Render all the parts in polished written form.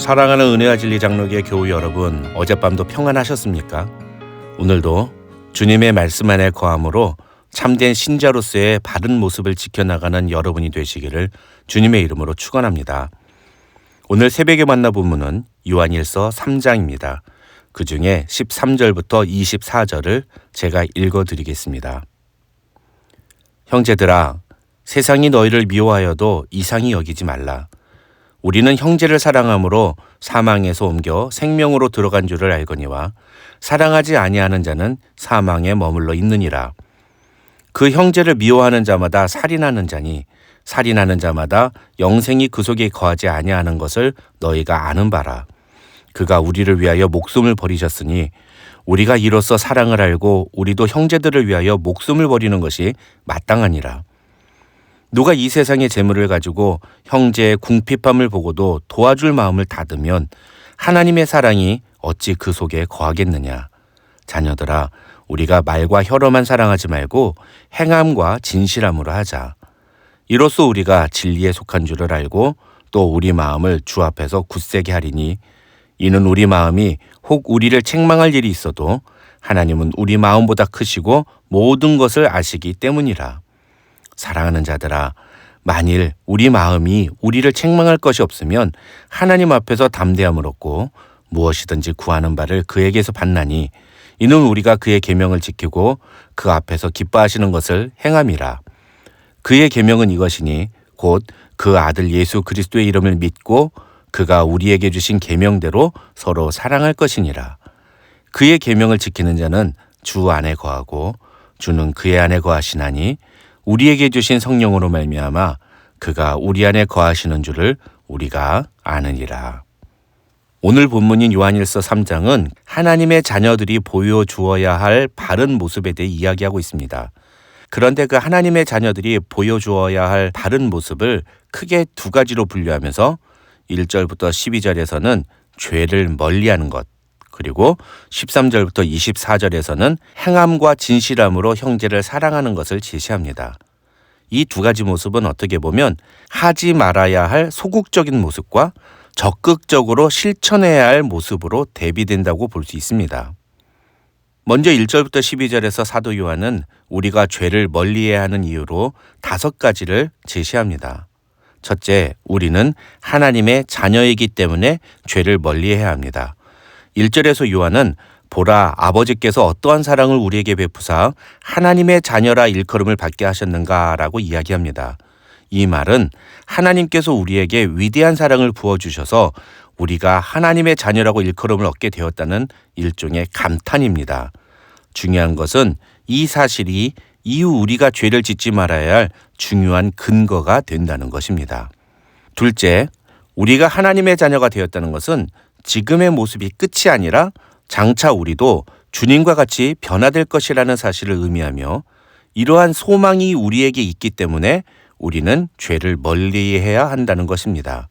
사랑하는 은혜와 진리 장로교회 교우 여러분, 어젯밤도 평안하셨습니까? 오늘도 주님의 말씀 안에 거함으로 참된 신자로서의 바른 모습을 지켜나가는 여러분이 되시기를 주님의 이름으로 축원합니다. 오늘 새벽에 만나 본문은 요한일서 3장입니다. 그 중에 13절부터 24절을 제가 읽어드리겠습니다. 형제들아, 세상이 너희를 미워하여도 이상히 여기지 말라. 우리는 형제를 사랑함으로 사망에서 옮겨 생명으로 들어간 줄을 알거니와 사랑하지 아니하는 자는 사망에 머물러 있느니라. 그 형제를 미워하는 자마다 살인하는 자니 살인하는 자마다 영생이 그 속에 거하지 아니하는 것을 너희가 아는 바라. 그가 우리를 위하여 목숨을 버리셨으니 우리가 이로써 사랑을 알고 우리도 형제들을 위하여 목숨을 버리는 것이 마땅하니라. 누가 이 세상의 재물을 가지고 형제의 궁핍함을 보고도 도와줄 마음을 닫으면 하나님의 사랑이 어찌 그 속에 거하겠느냐. 자녀들아, 우리가 말과 혀로만 사랑하지 말고 행함과 진실함으로 하자. 이로써 우리가 진리에 속한 줄을 알고 또 우리 마음을 주 앞에서 굳세게 하리니 이는 우리 마음이 혹 우리를 책망할 일이 있어도 하나님은 우리 마음보다 크시고 모든 것을 아시기 때문이라. 사랑하는 자들아, 만일 우리 마음이 우리를 책망할 것이 없으면 하나님 앞에서 담대함을 얻고 무엇이든지 구하는 바를 그에게서 받나니 이는 우리가 그의 계명을 지키고 그 앞에서 기뻐하시는 것을 행함이라. 그의 계명은 이것이니 곧 그 아들 예수 그리스도의 이름을 믿고 그가 우리에게 주신 계명대로 서로 사랑할 것이니라. 그의 계명을 지키는 자는 주 안에 거하고 주는 그의 안에 거하시나니 우리에게 주신 성령으로 말미암아 그가 우리 안에 거하시는 줄을 우리가 아느니라. 오늘 본문인 요한일서 3장은 하나님의 자녀들이 보여주어야 할 바른 모습에 대해 이야기하고 있습니다. 그런데 그 하나님의 자녀들이 보여주어야 할 바른 모습을 크게 두 가지로 분류하면서 1절부터 12절에서는 죄를 멀리하는 것, 그리고 13절부터 24절에서는 행함과 진실함으로 형제를 사랑하는 것을 제시합니다. 이 두 가지 모습은 어떻게 보면 하지 말아야 할 소극적인 모습과 적극적으로 실천해야 할 모습으로 대비된다고 볼 수 있습니다. 먼저 1절부터 12절에서 사도 요한은 우리가 죄를 멀리해야 하는 이유로 5가지를 제시합니다. 첫째, 우리는 하나님의 자녀이기 때문에 죄를 멀리해야 합니다. 1절에서 요한은 보라, 아버지께서 어떠한 사랑을 우리에게 베푸사 하나님의 자녀라 일컬음을 받게 하셨는가라고 이야기합니다. 이 말은 하나님께서 우리에게 위대한 사랑을 부어주셔서 우리가 하나님의 자녀라고 일컬음을 얻게 되었다는 일종의 감탄입니다. 중요한 것은 이 사실이 이후 우리가 죄를 짓지 말아야 할 중요한 근거가 된다는 것입니다. 둘째, 우리가 하나님의 자녀가 되었다는 것은 지금의 모습이 끝이 아니라 장차 우리도 주님과 같이 변화될 것이라는 사실을 의미하며 이러한 소망이 우리에게 있기 때문에 우리는 죄를 멀리해야 한다는 것입니다.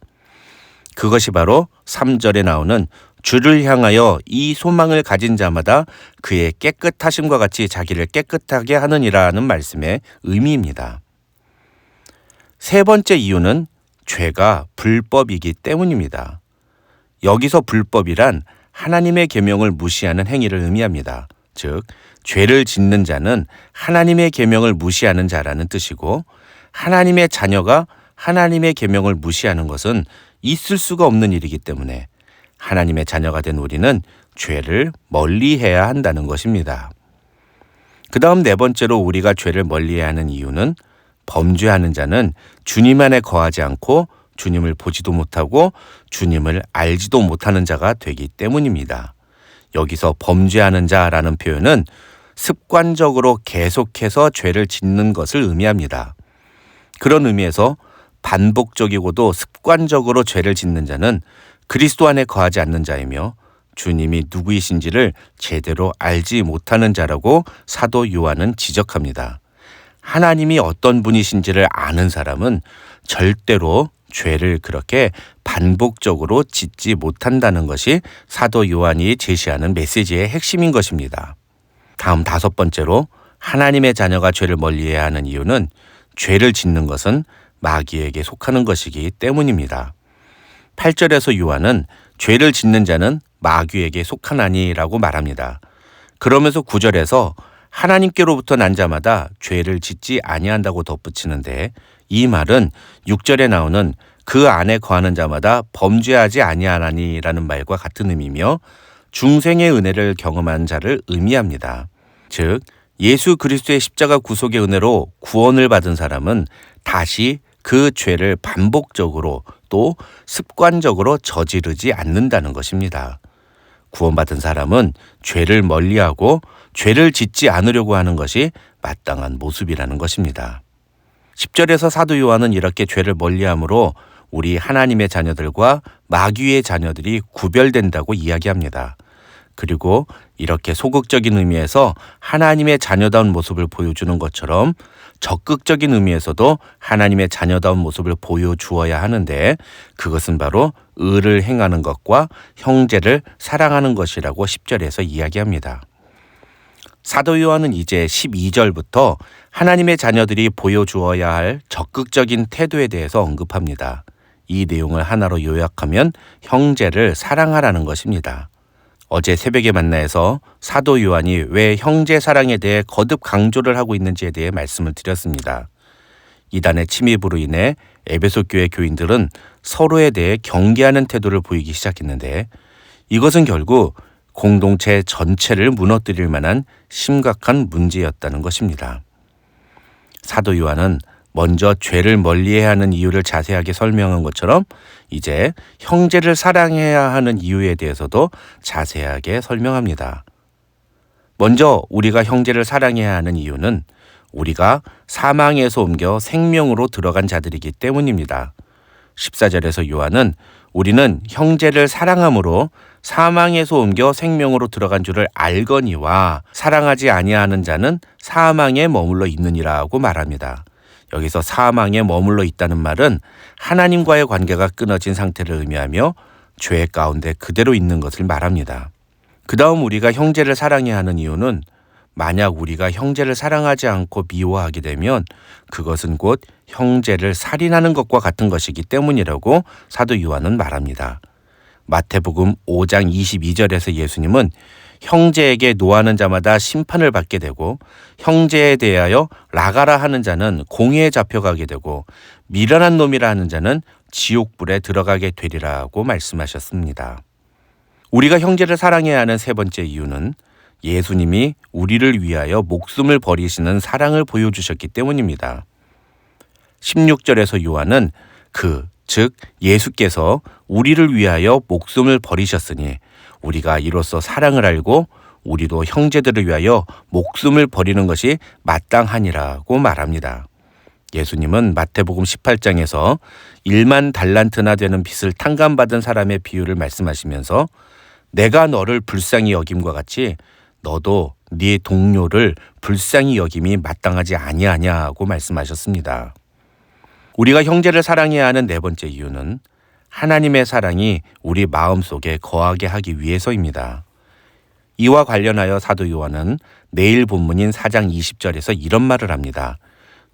그것이 바로 3절에 나오는 주를 향하여 이 소망을 가진 자마다 그의 깨끗하심과 같이 자기를 깨끗하게 하느니라는 말씀의 의미입니다. 세 번째 이유는 죄가 불법이기 때문입니다. 여기서 불법이란 하나님의 계명을 무시하는 행위를 의미합니다. 즉, 죄를 짓는 자는 하나님의 계명을 무시하는 자라는 뜻이고 하나님의 자녀가 하나님의 계명을 무시하는 것은 있을 수가 없는 일이기 때문에 하나님의 자녀가 된 우리는 죄를 멀리해야 한다는 것입니다. 그 다음 네 번째로 우리가 죄를 멀리해야 하는 이유는 범죄하는 자는 주님 안에 거하지 않고 주님을 보지도 못하고 주님을 알지도 못하는 자가 되기 때문입니다. 여기서 범죄하는 자라는 표현은 습관적으로 계속해서 죄를 짓는 것을 의미합니다. 그런 의미에서 반복적이고도 습관적으로 죄를 짓는 자는 그리스도 안에 거하지 않는 자이며 주님이 누구이신지를 제대로 알지 못하는 자라고 사도 요한은 지적합니다. 하나님이 어떤 분이신지를 아는 사람은 절대로 죄를 그렇게 반복적으로 짓지 못한다는 것이 사도 요한이 제시하는 메시지의 핵심인 것입니다. 다음 5번째로 하나님의 자녀가 죄를 멀리해야 하는 이유는 죄를 짓는 것은 마귀에게 속하는 것이기 때문입니다. 8절에서 요한은 죄를 짓는 자는 마귀에게 속하나니라고 말합니다. 그러면서 9절에서 하나님께로부터 난 자마다 죄를 짓지 아니한다고 덧붙이는데, 이 말은 6절에 나오는 그 안에 거하는 자마다 범죄하지 아니하나니라는 말과 같은 의미며 중생의 은혜를 경험한 자를 의미합니다. 즉 예수 그리스도의 십자가 구속의 은혜로 구원을 받은 사람은 다시 그 죄를 반복적으로 또 습관적으로 저지르지 않는다는 것입니다. 구원받은 사람은 죄를 멀리하고 죄를 짓지 않으려고 하는 것이 마땅한 모습이라는 것입니다. 10절에서 사도 요한은 이렇게 죄를 멀리함으로 우리 하나님의 자녀들과 마귀의 자녀들이 구별된다고 이야기합니다. 그리고 이렇게 소극적인 의미에서 하나님의 자녀다운 모습을 보여주는 것처럼 적극적인 의미에서도 하나님의 자녀다운 모습을 보여주어야 하는데, 그것은 바로 의를 행하는 것과 형제를 사랑하는 것이라고 10절에서 이야기합니다. 사도 요한은 이제 12절부터 하나님의 자녀들이 보여주어야 할 적극적인 태도에 대해서 언급합니다. 이 내용을 하나로 요약하면 형제를 사랑하라는 것입니다. 어제 새벽에 만나에서 사도 요한이 왜 형제 사랑에 대해 거듭 강조를 하고 있는지에 대해 말씀을 드렸습니다. 이단의 침입으로 인해 에베소 교회 교인들은 서로에 대해 경계하는 태도를 보이기 시작했는데, 이것은 결국 공동체 전체를 무너뜨릴 만한 심각한 문제였다는 것입니다. 사도 요한은 먼저 죄를 멀리해야 하는 이유를 자세하게 설명한 것처럼 이제 형제를 사랑해야 하는 이유에 대해서도 자세하게 설명합니다. 먼저 우리가 형제를 사랑해야 하는 이유는 우리가 사망에서 옮겨 생명으로 들어간 자들이기 때문입니다. 14절에서 요한은 우리는 형제를 사랑함으로 사망에서 옮겨 생명으로 들어간 줄을 알거니와 사랑하지 아니하는 자는 사망에 머물러 있느니라고 말합니다. 여기서 사망에 머물러 있다는 말은 하나님과의 관계가 끊어진 상태를 의미하며 죄 가운데 그대로 있는 것을 말합니다. 그 다음 우리가 형제를 사랑해야 하는 이유는 만약 우리가 형제를 사랑하지 않고 미워하게 되면 그것은 곧 형제를 살인하는 것과 같은 것이기 때문이라고 사도 요한은 말합니다. 마태복음 5장 22절에서 예수님은 형제에게 노하는 자마다 심판을 받게 되고 형제에 대하여 나가라 하는 자는 공회에 잡혀가게 되고 미련한 놈이라 하는 자는 지옥불에 들어가게 되리라고 말씀하셨습니다. 우리가 형제를 사랑해야 하는 세 번째 이유는 예수님이 우리를 위하여 목숨을 버리시는 사랑을 보여주셨기 때문입니다. 16절에서 요한은 즉 예수께서 우리를 위하여 목숨을 버리셨으니 우리가 이로써 사랑을 알고 우리도 형제들을 위하여 목숨을 버리는 것이 마땅하니라고 말합니다. 예수님은 마태복음 18장에서 1만 달란트나 되는 빚을 탕감받은 사람의 비유를 말씀하시면서 내가 너를 불쌍히 여김과 같이 너도 네 동료를 불쌍히 여김이 마땅하지 아니하냐고 말씀하셨습니다. 우리가 형제를 사랑해야 하는 네 번째 이유는 하나님의 사랑이 우리 마음속에 거하게 하기 위해서입니다. 이와 관련하여 사도 요한은 내일 본문인 4장 20절에서 이런 말을 합니다.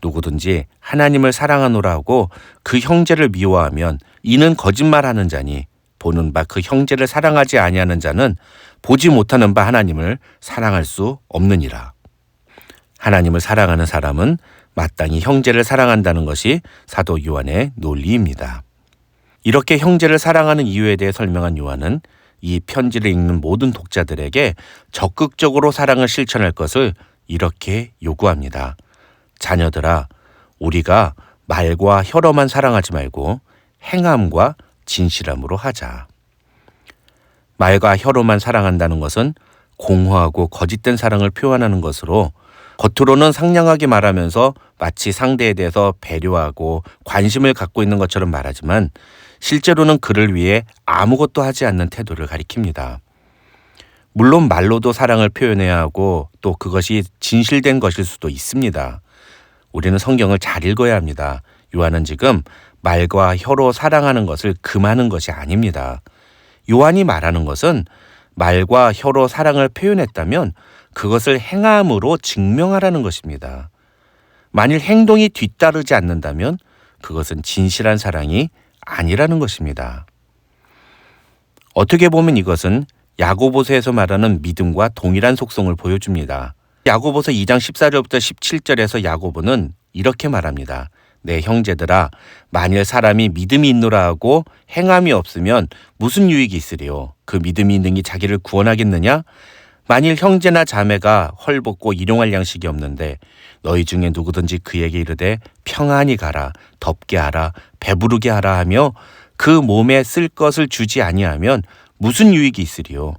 누구든지 하나님을 사랑하노라 하고 그 형제를 미워하면 이는 거짓말하는 자니 보는 바 그 형제를 사랑하지 아니하는 자는 보지 못하는 바 하나님을 사랑할 수 없느니라. 하나님을 사랑하는 사람은 마땅히 형제를 사랑한다는 것이 사도 요한의 논리입니다. 이렇게 형제를 사랑하는 이유에 대해 설명한 요한은 이 편지를 읽는 모든 독자들에게 적극적으로 사랑을 실천할 것을 이렇게 요구합니다. 자녀들아, 우리가 말과 혀로만 사랑하지 말고 행함과 진실함으로 하자. 말과 혀로만 사랑한다는 것은 공허하고 거짓된 사랑을 표현하는 것으로 겉으로는 상냥하게 말하면서 마치 상대에 대해서 배려하고 관심을 갖고 있는 것처럼 말하지만 실제로는 그를 위해 아무것도 하지 않는 태도를 가리킵니다. 물론 말로도 사랑을 표현해야 하고 또 그것이 진실된 것일 수도 있습니다. 우리는 성경을 잘 읽어야 합니다. 요한은 지금 말과 혀로 사랑하는 것을 금하는 것이 아닙니다. 요한이 말하는 것은 말과 혀로 사랑을 표현했다면 그것을 행함으로 증명하라는 것입니다. 만일 행동이 뒤따르지 않는다면 그것은 진실한 사랑이 아니라는 것입니다. 어떻게 보면 이것은 야고보서에서 말하는 믿음과 동일한 속성을 보여줍니다. 야고보서 2장 14절부터 17절에서 야고보는 이렇게 말합니다. 내 형제들아, 만일 사람이 믿음이 있노라 하고 행함이 없으면 무슨 유익이 있으리요? 그 믿음이 능히 자기를 구원하겠느냐? 만일 형제나 자매가 헐벗고 일용할 양식이 없는데 너희 중에 누구든지 그에게 이르되 평안히 가라, 덥게 하라, 배부르게 하라 하며 그 몸에 쓸 것을 주지 아니하면 무슨 유익이 있으리요?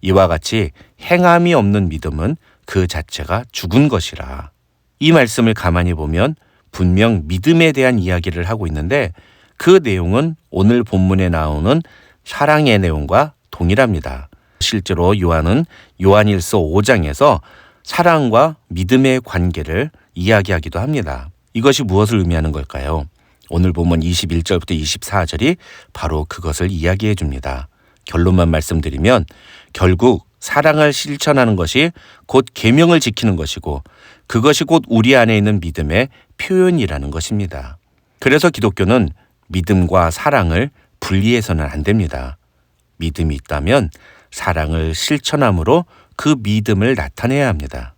이와 같이 행함이 없는 믿음은 그 자체가 죽은 것이라. 이 말씀을 가만히 보면 분명 믿음에 대한 이야기를 하고 있는데 그 내용은 오늘 본문에 나오는 사랑의 내용과 동일합니다. 실제로 요한은 요한일서 5장에서 사랑과 믿음의 관계를 이야기하기도 합니다. 이것이 무엇을 의미하는 걸까요? 오늘 본문 21절부터 24절이 바로 그것을 이야기해 줍니다. 결론만 말씀드리면 결국 사랑을 실천하는 것이 곧 계명을 지키는 것이고 그것이 곧 우리 안에 있는 믿음의 표현이라는 것입니다. 그래서 기독교는 믿음과 사랑을 분리해서는 안 됩니다. 믿음이 있다면 사랑을 실천함으로 그 믿음을 나타내야 합니다.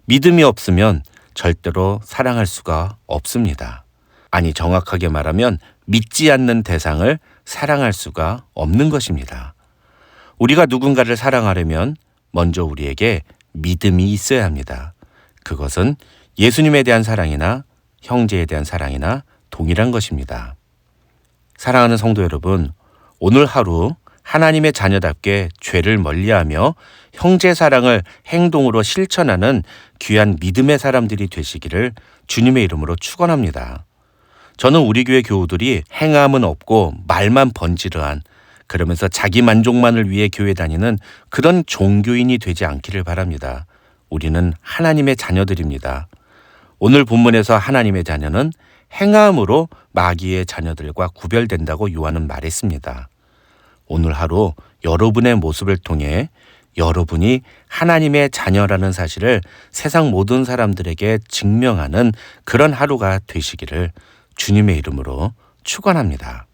믿음이 없으면 절대로 사랑할 수가 없습니다. 아니, 정확하게 말하면 믿지 않는 대상을 사랑할 수가 없는 것입니다. 우리가 누군가를 사랑하려면 먼저 우리에게 믿음이 있어야 합니다. 그것은 예수님에 대한 사랑이나 형제에 대한 사랑이나 동일한 것입니다. 사랑하는 성도 여러분, 오늘 하루 하나님의 자녀답게 죄를 멀리하며 형제 사랑을 행동으로 실천하는 귀한 믿음의 사람들이 되시기를 주님의 이름으로 축원합니다. 저는 우리 교회 교우들이 행함은 없고 말만 번지르한, 그러면서 자기 만족만을 위해 교회 다니는 그런 종교인이 되지 않기를 바랍니다. 우리는 하나님의 자녀들입니다. 오늘 본문에서 하나님의 자녀는 행함으로 마귀의 자녀들과 구별된다고 요한은 말했습니다. 오늘 하루 여러분의 모습을 통해 여러분이 하나님의 자녀라는 사실을 세상 모든 사람들에게 증명하는 그런 하루가 되시기를 주님의 이름으로 축원합니다.